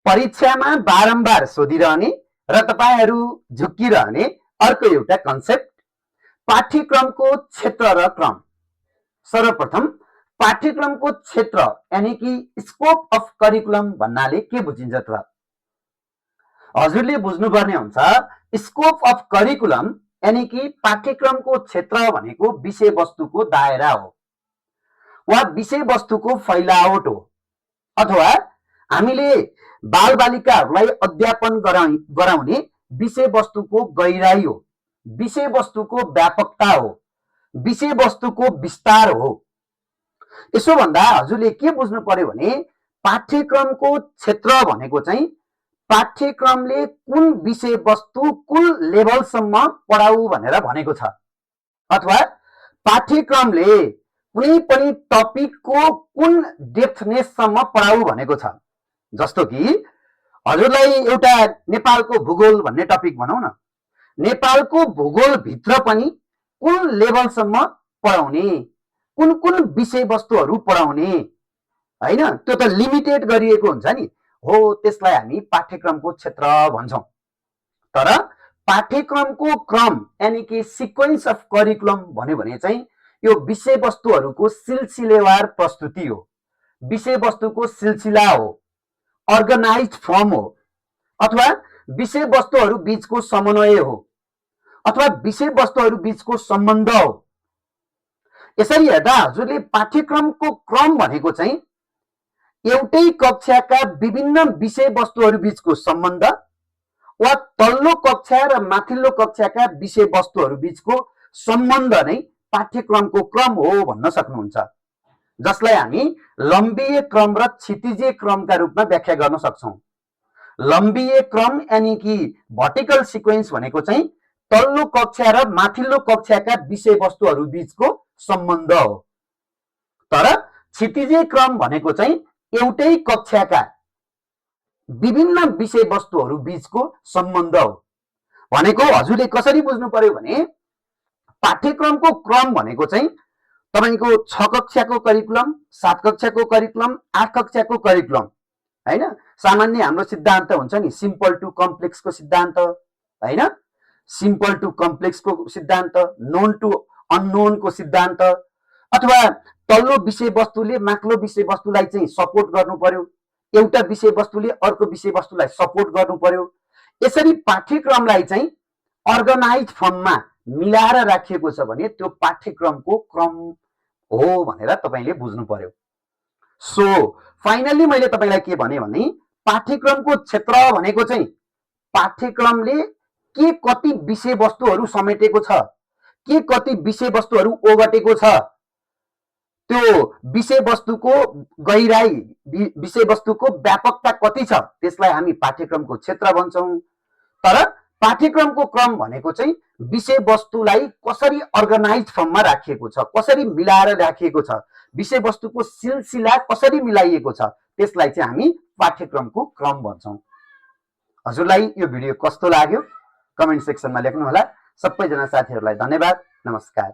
परीक्षामा बारम्बार सोधिरहने र तपाईहरु झुक्किरहने अर्को एउटा कन्सेप्ट पाठ्यक्रमको क्षेत्र र क्रम। सर्वप्रथम पाठ्यक्रमको क्षेत्र यानी कि स्कोप अफ करिकुलम भन्नाले के बुझिन्छ त? हजुरले बुझ्नुपर्ने हुन्छ स्कोप अफ करिकुलम यानी कि पाठ्यक्रमको क्षेत्र भनेको विषयवस्तुको दायरा हो वा विषयवस्तुको फैलावट हो, अथवा हामीले बालबालिकाहरूलाई अध्यापन गराउने विषयवस्तुको गहिराई हो, विषयवस्तुको व्यापकता हो, विषयवस्तुको विस्तार हो। यसो भन्दा हजुरले के बुझ्नु पर्यो भने पाठ्यक्रमको क्षेत्र भनेको चाहिँ पाठ्यक्रमले कुन विषयवस्तु कुन लेभलसम्म पढाऊ भनेर भनेको छ, अथवा पाठ्यक्रमले कुनै पनि टपिकको कुन डेप्थनेससम्म पढाऊ भनेको छ। जस्तो कि हजुरलाई एउटा नेपालको भूगोल भन्ने टपिक भनौं न, नेपालको भूगोल भित्र पनि कुन लेभलसम्म पढाउने, कुन कुन विषयवस्तुहरू पढाउने हैन, त्यो त लिमिटेड गरिएको हुन्छ नि, हो त्यसलाई हामी पाठ्यक्रमको क्षेत्र भन्छौं। तर पाठ्यक्रमको क्रम यानी कि सिक्वेन्स अफ करिकुलम भन्यो भने चाहिँ यो विषयवस्तुहरूको सिलसिलेवार प्रस्तुति हो, विषयवस्तुको सिलसिला हो, अर्गनाइज्ड फर्म हो, अथवा विषयवस्तुहरू बीचको समन्वय हो, अथवा विषयवस्तुहरू बीचको सम्बन्ध हो। यसरी हेर्दा हजुरले पाठ्यक्रमको क्रम भनेको चाहिँ एउटै कक्षाका विभिन्न विषयवस्तुहरू बीचको सम्बन्ध वा तल्लो कक्षा र माथिल्लो कक्षाका विषयवस्तुहरू बीचको सम्बन्ध नै पाठ्यक्रमको क्रम हो भन्न सक्नुहुन्छ, जसलाई हामी लम्बिय क्रम र क्षितिजीय क्रमका रूपमा व्याख्या गर्न सक्छौं। लम्बिय क्रम यानी कि भर्टिकल सिक्वेन्स भनेको चाहिँ तल्लो कक्षा र माथिल्लो कक्षाका विषयवस्तुहरू बीचको सम्बन्ध हो, तर क्षितिजीय क्रम भनेको चाहिँ एउटै कक्षाका विभिन्न विषयवस्तुहरू बीचको सम्बन्ध हो। भनेको हजुरले कसरी बुझ्नु पर्यो भने पाठ्यक्रमको क्रम भनेको चाहिँ तपाईको 6 कक्षाको करिकुलम, 7 कक्षाको करिकुलम, 8 कक्षाको करिकुलम हैन। सामान्य हाम्रो सिद्धान्त हुन्छ नि सिम्पल टु कम्प्लेक्सको सिद्धान्त हैन, सिम्पल टु कम्प्लेक्सको सिद्धान्त, नोन टु अननोनको सिद्धान्त, अथवा तल्लो विषयवस्तुले माथिल्लो विषयवस्तुलाई चाहिँ सपोर्ट गर्नु पर्यो, एउटा विषयवस्तुले अर्को विषयवस्तुलाई सपोर्ट गर्नु पर्यो। यसरी पाठ्यक्रमलाई चाहिँ अर्गनाइज्ड फर्ममा मिलाएर राखिएको छ भने त्यो पाठ्यक्रमको क्रम हो भनेर तपाईले बुझ्नु पर्यो। सो फाइनली मैले तपाईलाई के भने पाठ्यक्रमको क्षेत्र भनेको चाहिँ पाठ्यक्रमले के कति विषयवस्तुहरू समेटेको छ, के कति विषयवस्तुहरू ओगटेको छ, त्यो विषयवस्तुको गहिराई, विषयवस्तुको व्यापकता कति छ, त्यसलाई हामी पाठ्यक्रमको क्षेत्र भन्छौं। तर पाठ्यक्रमको क्रम भनेको चाहिँ विषयवस्तुलाई कसरी अर्गनाइज्ड फर्ममा राखिएको छ, कसरी मिलाएर राखिएको छ, विषयवस्तुको सिलसिला कसरी मिलाइएको छ, त्यसलाई चाहिँ हामी पाठ्यक्रमको क्रम भन्छौं। हजुरलाई यो भिडियो कस्तो लाग्यो कमेन्ट सेक्सनमा लेख्नु होला। सबैजना साथीहरूलाई धन्यवाद, नमस्कार।